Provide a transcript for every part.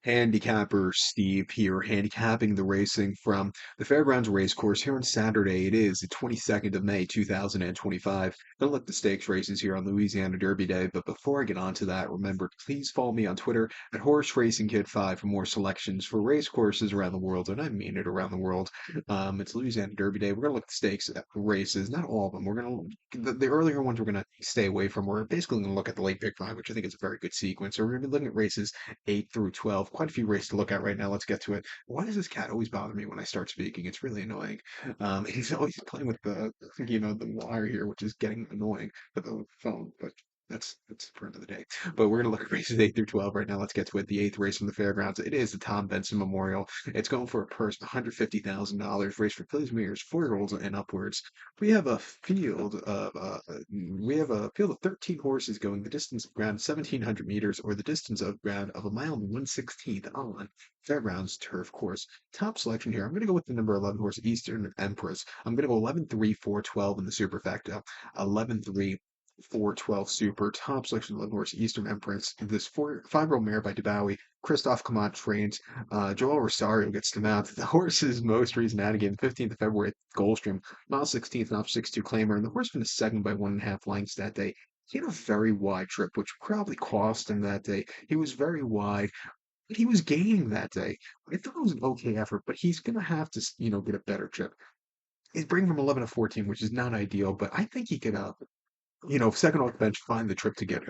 Handicapper Steve here, handicapping the racing from the Fairgrounds Racecourse here on Saturday. It is the 22nd of May, 2025. Don't look the stakes races here on Louisiana Derby Day, but before I get on to that, remember to please follow me on Twitter at Horse Racing Kid 5 for more selections for race courses around the world, and I mean it around the world. It's Louisiana Derby Day. We're gonna look at the stakes races, not all of them. We're gonna the earlier ones we're gonna stay away from. We're basically gonna look at the late pick five, which I think is a very good sequence. So we're gonna be looking at races 8 through 12. Quite a few races to look at right now. Let's get to it. Why does this cat always bother me when I start speaking? It's really annoying. He's always playing with the wire here, which is getting annoying with the phone, but that's for another day. But we're gonna look at races 8 through 12 right now. Let's get to it. The eighth race from the fairgrounds. It is the Tom Benson Memorial. It's going for a purse of $150,000. Race for fillies, mares, 4-year-olds, and upwards. We have a field of 13 horses going the distance of ground 1,700 meters, or the distance of ground of a mile and 1/16 on Fairgrounds turf course. Top selection here. I'm going to go with the number 11 horse, Eastern Empress. I'm going to go 11-3, 4-12 in the superfecta. 11-3. 412 Super, top selection 11 horse, Eastern Empress. This 5-year-old mare by DeBowie. Christophe Clement trains. Joel Rosario gets to mount. The horse's most recent out again, 15th of February at Goldstream. Mile 16th and off 6-2 Claimer. And the horse finished second by 1.5 lengths that day. He had a very wide trip, which probably cost him that day. He was very wide, but he was gaining that day. I thought it was an okay effort, but he's going to have to, get a better trip. He's bringing from 11 to 14, which is not ideal, but I think he could, second off the bench, find the trip to get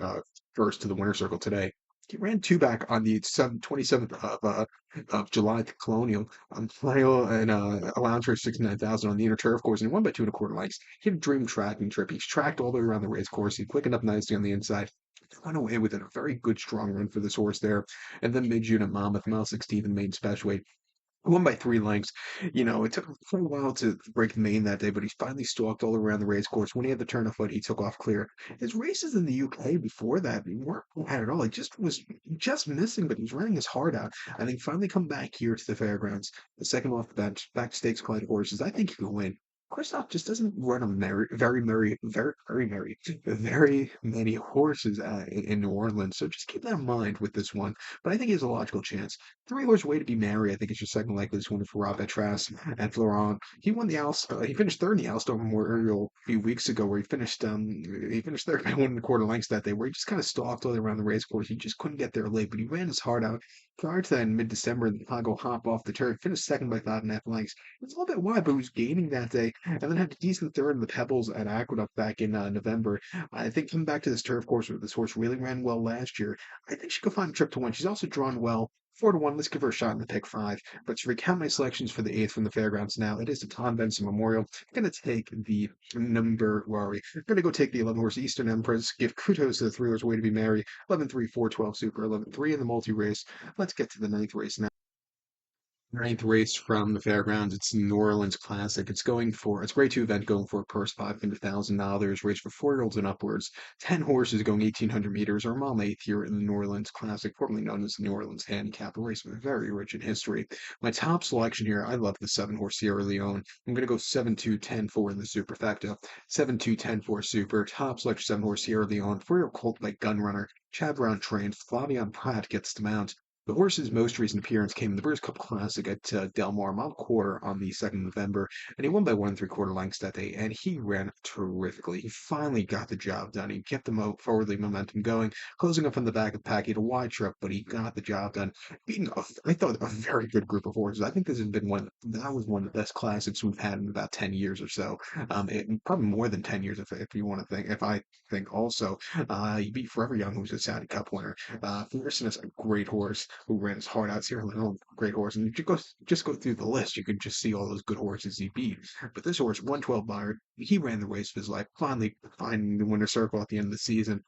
first to the winner's circle today. He ran two back on the 27th of July at the Colonial on final and allowance for 69,000 on the inner turf course, and he won by 2.25 lengths. He had a dream tracking trip. He's tracked all the way around the race course. He quickened up nicely on the inside. Went away with a very good, strong run for this horse there. And then mid-June at Monmouth, mile 16th in main special weight. Won by 3 lengths. It took him quite a while to break the main that day, but he finally stalked all around the race course. When he had the turn of foot, he took off clear. His races in the UK before that weren't bad at all. He just was just missing, but he was running his heart out. And then finally come back here to the fairgrounds. The second off the bench, back to stakes quality horses. I think he can win. Christoph just doesn't run very many horses in New Orleans. So just keep that in mind with this one. But I think he has a logical chance. 3 horse way to be Mary, I think is your second likeliest winner for Rob Etras and Florent. He won the he finished third in the Alstom Memorial a few weeks ago, where he finished third by 1.25 lengths that day, where he just kind of stalked all the way around the race course. He just couldn't get there late, but he ran his heart out. Prior to that, in mid-December, the Chicago hop off the turf, finished second by 5.5 lengths. It was a little bit wide, but he was gaining that day, and then had a decent third in the Pebbles at Aqueduct back in November. I think coming back to this turf course where this horse really ran well last year, I think she could find a trip to win. She's also drawn well. 4-1, let's give her a shot in the pick five. But to recount my selections for the eighth from the fairgrounds now, it is the Tom Benson Memorial. I'm going to take the I'm going to go take the 11 horse Eastern Empress, give kudos to the 3 horse way to be Mary, 11-3, 4-12 Super, 11-3 in the multi race. Let's get to the ninth race now. Ninth race from the fairgrounds. It's New Orleans Classic. It's a grade two event going for a purse $500,000. Race for 4-year-olds and upwards. 10 horses going 1,800 meters. Our mom eighth here in the New Orleans Classic, formerly known as the New Orleans Handicap. A race very rich in history. My top selection here, I love the 7 horse Sierra Leone. I'm going to go 7-2-10-4 in the superfecta. 7-2-10-4 super. Top selection 7 horse Sierra Leone. 4-year-old colt by Gunrunner. Chad Brown trained. Flavian Pratt gets to mount. The horse's most recent appearance came in the British Cup Classic at Del Mar, mile quarter on the 2nd of November, and he won by 1.75 lengths that day, and he ran terrifically. He finally got the job done. He kept the forwardly momentum going, closing up on the back of the pack. He had a wide trip, but he got the job done, beating, I thought, a very good group of horses. I think this has been that was one of the best classics we've had in about 10 years or so. Probably more than 10 years if you want to think, if I think also. He beat Forever Young, who's a Saudi Cup winner. Ferguson is a great horse who ran his heart out. Sierra Leone, great horse. And if you just go through the list, you can just see all those good horses he beat. But this horse, 112 Bayard, he ran the race of his life, finally finding the winner's circle at the end of the season.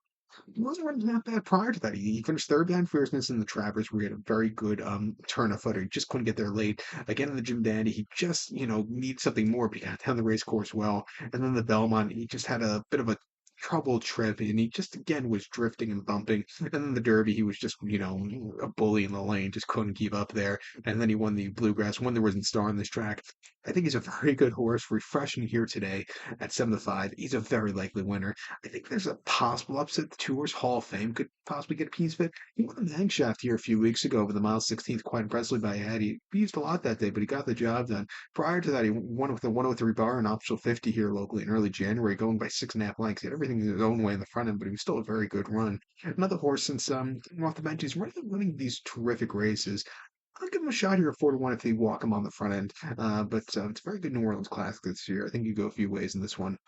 He wasn't running that bad prior to that. He finished third behind Fierceness in the Travers, where he had a very good turn of foot. He just couldn't get there late. Again in the Jim Dandy, he just, needs something more, but he got down the race course well. And then the Belmont, he just had a bit of a troubled trip, and he just again was drifting and bumping. And then the Derby, he was just, a bully in the lane, just couldn't keep up there. And then he won the Bluegrass, won the Risen Star on this track. I think he's a very good horse, refreshing here today at 7-5. He's a very likely winner. I think there's a possible upset. The Tours Hall of Fame could possibly get a piece of it. He won the Hangshaft here a few weeks ago over the mile 16th quite impressively by a head. He used a lot that day, but he got the job done. Prior to that, he won with the 103 bar and optional 50 here locally in early January, going by 6.5 lengths. He had everything his own way in the front end, but he was still a very good run. Another horse since coming off the bench, he's running these terrific races. I'll give him a shot here at 4-1 if they walk him on the front end. But it's a very good New Orleans Classic this year. I think you go a few ways in this one.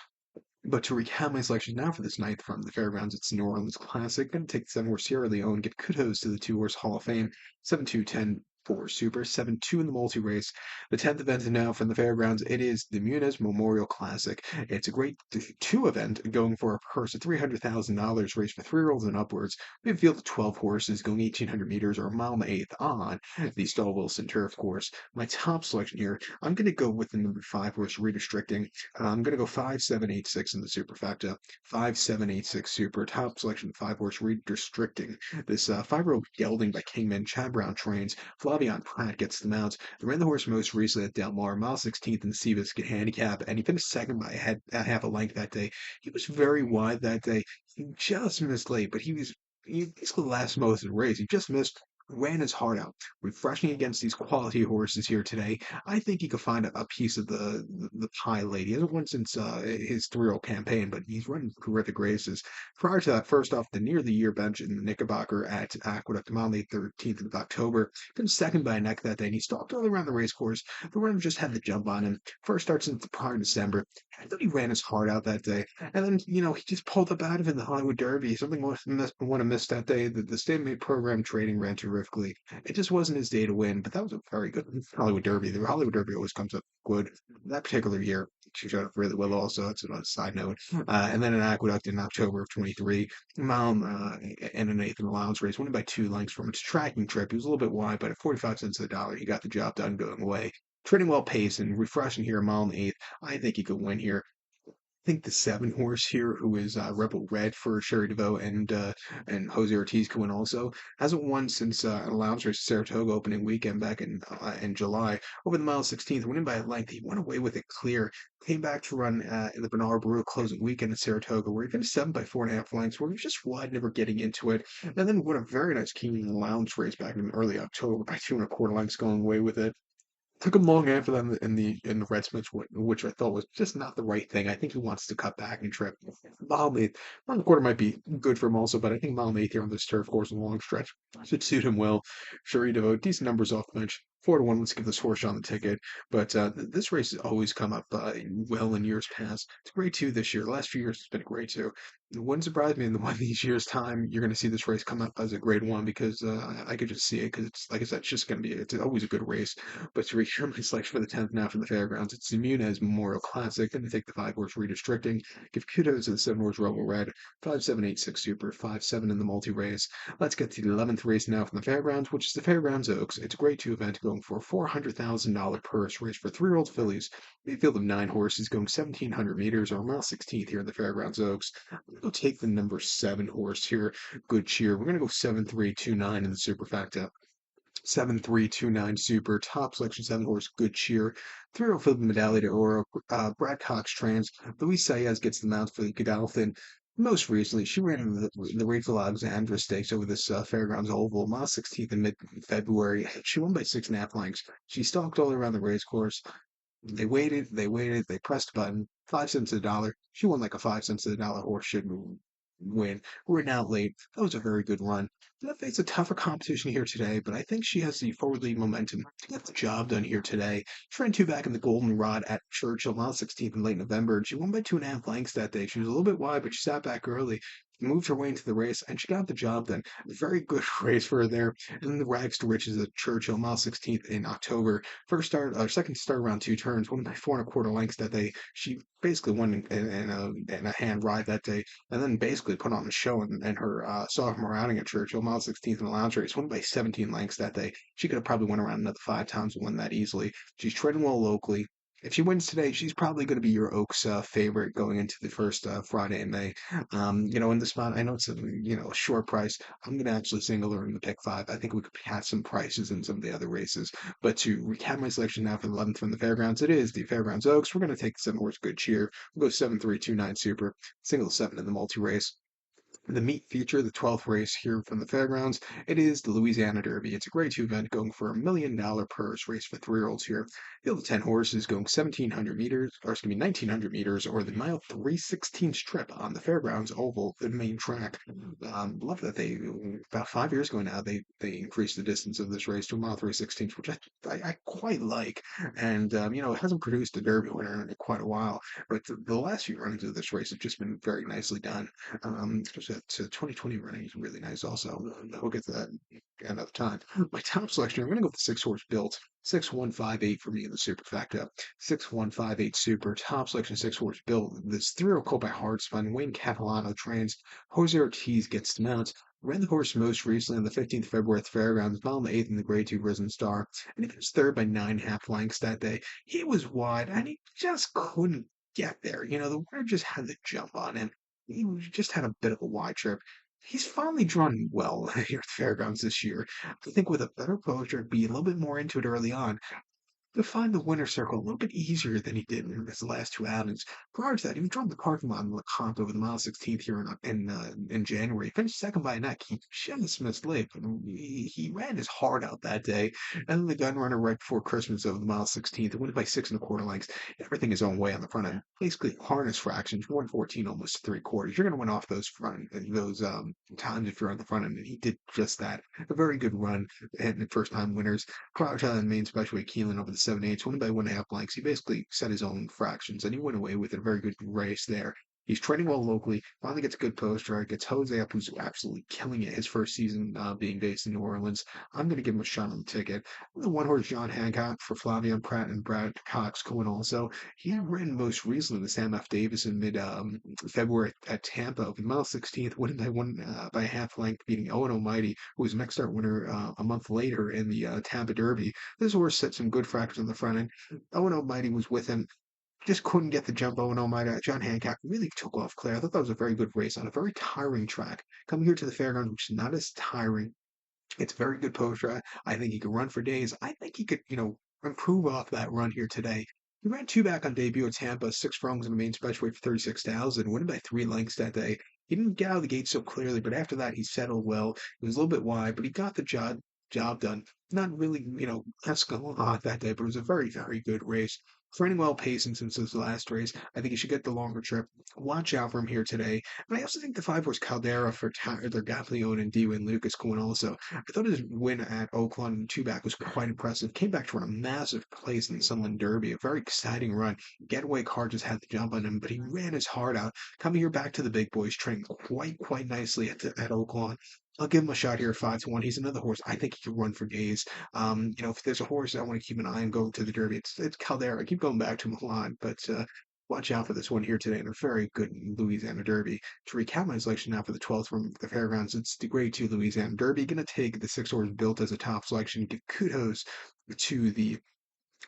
But to recap my selections now for this ninth from the Fairgrounds, it's the New Orleans Classic. Going to take the 7 horse Sierra Leone, give kudos to the 2 horse Hall of Fame, 7-2-10 for Super, 7-2 in the multi race. The 10th event now from the Fairgrounds, it is the Muniz Memorial Classic. It's a grade 2 event going for a purse of $300,000 race for 3-year-olds and upwards. We have a field of 12 horses going 1,800 meters or a mile and an eighth on the Stall Wilson Turf Course. My top selection here, I'm going to go with the number 5 horse redistricting. I'm going to go 5-7-8-6 in the superfecta. 5-7-8-6 super. Top selection 5 horse redistricting. This 5-year-old gelding by Kingman. Chad Brown trains. Flavion Pratt gets the mounts. They ran the horse most recently at Del Mar, mile 16th in the Seabiscuit handicap, and he finished second by a half a length that day. He was very wide that day. He just missed late, but he basically last most of the race. He just missed, ran his heart out, refreshing against these quality horses here today. I think he could find a piece of the pie late. He hasn't won since his 3-year-old campaign, but he's running terrific races. Prior to that, first off, the near the year bench in the Knickerbocker at Aqueduct on the 13th of October. Finished second by a neck that day, and he stalked all around the race course. The runner just had the jump on him. First start since the prior December. I thought he ran his heart out that day. And then, he just pulled up out of it in the Hollywood Derby. Something one have missed that day. The state-made program trading ran terrifically. It just wasn't his day to win, but that was a very good Hollywood Derby. The Hollywood Derby always comes up good. That particular year, she showed up really well also. That's a side note. And then an Aqueduct in October of 23. Mile and an eighth in the allowance race, winning by 2 lengths from its tracking trip. He was a little bit wide, but at 45 cents of the dollar, he got the job done going away. Trading well pace and refreshing here, a mile and eighth. I think he could win here. I think the 7 horse here, who is Rebel Red for Sherry DeVoe and Jose Ortiz can win also, hasn't won since an allowance race Saratoga opening weekend back in July. Over the mile 16th, winning by a length, he went away with it clear. Came back to run in the Bernard Brewer closing weekend at Saratoga, where he finished 7 by 4.5 lengths, where he was just wide, never getting into it. And then won a very nice Keenan allowance race back in early October by 2.25 lengths, going away with it. Took him long after that in the Red Smiths, which I thought was just not the right thing. I think he wants to cut back and trip. Mile around the quarter might be good for him also, but I think mile eighth here on this turf course in the long stretch should suit him well. Sure, he devote decent numbers off the bench. 4-1. Let's give this horse on the ticket. But this race has always come up well in years past. It's a grade 2 this year. The last few years it's been a grade 2. It wouldn't surprise me in one of these years' time you're going to see this race come up as a grade 1 because I could just see it because it's like I said, it's just going to be it's always a good race. But to reach my selection for the 10th now from the Fairgrounds, it's the Muniz Memorial Classic. Going to take the 5 horse redistricting. Give kudos to the 7 horse Rebel Red. 5-7-8-6 Super. 5-7 in the multi race. Let's get to the 11th race now from the Fairgrounds, which is the Fairgrounds Oaks. It's a grade 2 event going for a $400,000 purse race for 3-year-old fillies. A field of 9 horses going 1,700 meters or mile 16th here in the Fairgrounds Oaks. I'm going to go take the number 7 horse here. Good cheer. We're going to go 7-3-2-9 in the superfecta. 7-3-2-9 super, top selection 7 horse, good cheer. 3-year-old Philip Medallia de Oro, Brad Cox trains. Luis Saez gets the mount for the Godolphin. Most recently, she ran in the Rachel Alexandra Stakes over this Fairgrounds Oval, mile 16th in mid-February. She won by 6.5 lengths. She stalked all around the race course. They pressed a button. 5 cents to the dollar. She won like a 5 cents to the dollar horse should win. We're now late. That was a very good run. Gonna face a tougher competition here today, but I think she has the forward lead momentum to get the job done here today. She ran 2 back in the Golden Rod at Churchill, mile 16th in late November, and she won by 2.5 lengths that day. She was a little bit wide, but she sat back early, moved her way into the race, and she got the job done. A very good race for her there. And then the Rags to Riches at Churchill, mile 16th in October. Second start around 2 turns, won by 4.25 lengths that day. She basically won in a hand ride that day, and then basically put on a show in her sophomore outing at Churchill, mile 16th in the allowance race, won by 17 lengths that day. She could have probably won around another 5 times and won that easily. She's trading well locally. If she wins today, she's probably going to be your Oaks favorite going into the first Friday in May. In the spot, I know it's a short price. I'm going to actually single her in the pick five. I think we could have some prices in some of the other races. But to recap my selection now for the 11th from the Fairgrounds, it is the Fairgrounds Oaks. We're going to take the 7 horse Good Cheer. We'll go 7-3-2-9 Super, single 7 in the multi race. The meat feature, the 12th race here from the fairgrounds, it is the Louisiana Derby. It's a grade 2 event going for $1 million purse race for 3-year-olds here. Field of 10 horses going 1,700 meters, or excuse me, 1,900 meters, or the mile 316 strip on the fairgrounds oval, the main track. Love that they, about 5 years ago now, they increased the distance of this race to a mile 316, which I quite like. And, it hasn't produced a Derby winner in quite a while, but the last few runnings of this race have just been very nicely done. Especially that 2020 running is really nice also. We'll get to that another time. My top selection, I'm going to go with the 6 horse built. 6158 for me in the superfecta. 6158 super. Top selection 6 horse built. This 3-year-old colt by Hardspun. Wayne Catalano trains. Jose Ortiz gets the mount. Ran the horse most recently on the 15th of February at the Fairgrounds, found the 8th in the Grade 2 Risen Star, and he finished third by 9.5 lengths that day. He was wide, and he just couldn't get there. The winner just had the jump on him. He just had a bit of a wide trip. He's finally drawn well here at the Fairgrounds this year. I think with a better poster, be a little bit more into it early on, to find the winner's circle a little bit easier than he did in his last 2 outings. Prior to that, he dropped the parking lot in LeCompte over the mile 16th here in January. He finished second by a neck. He just missed late, but he ran his heart out that day. And then the gun runner right before Christmas over the mile 16th, it went by 6 1/4 lengths. Everything his own way on the front end. Basically, harness fractions, 114 almost 3/4. You're going to win off those times if you're on the front end, and he did just that. A very good run and first time winners. Crowdchild and main special Keelan over the 7/8, winning by 1.5 lengths. He basically set his own fractions and he went away with a very good race there. He's training well locally, finally gets a good poster, gets Jose up, who's absolutely killing it his first season being based in New Orleans. I'm going to give him a shot on the ticket. The 1 horse John Hancock for Flavian Pratt and Brad Cox going also. He ran most recently the Sam F. Davis in mid February at Tampa over the mile 16th, winning by a half length, beating Owen Almighty, who was next start winner a month later in the Tampa Derby. This horse set some good fractions on the front end. Owen Almighty was with him. Just couldn't get the jump. Owen Almighty. John Hancock really took off Claire. I thought that was a very good race on a very tiring track. Coming here to the fairgrounds, which is not as tiring. It's a very good poster. I think he could run for days. I think he could, improve off that run here today. He ran 2 back on debut at Tampa, 6 furlongs in the main special weight for 36,000, winning by 3 lengths that day. He didn't get out of the gate so clearly, but after that he settled well. He was a little bit wide, but he got the job done. Not really, asking a lot that day, but it was a very, very good race. Training well, pacing since his last race. I think he should get the longer trip. Watch out for him here today. And I also think the 5 horse Caldera for Tyler Gaffleone and D-Win Lucas going also. I thought his win at Oakland 2-back was quite impressive. Came back to run a massive place in the Sunland Derby. A very exciting run. Getaway car just had the jump on him, but he ran his heart out. Coming here back to the big boys, trained quite nicely at Oakland. I'll give him a shot here at 5-1. He's another horse. I think he could run for days. If there's a horse I want to keep an eye on going to the Derby, it's Caldera. I keep going back to him a lot, but watch out for this one here today in a very good Louisiana Derby. To recap my selection now for the 12th from the Fairgrounds, it's the Grade 2 Louisiana Derby. Going to take the 6 horse built as a top selection. Give kudos to the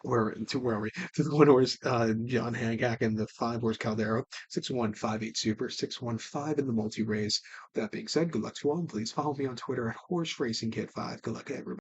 where are we? To the 1 horse John Hancock and the 5 horse Caldero, 6158 Super, 615 in the multi race. That being said, good luck to all. Please follow me on Twitter at Horse Racing Kid 5. Good luck, everybody.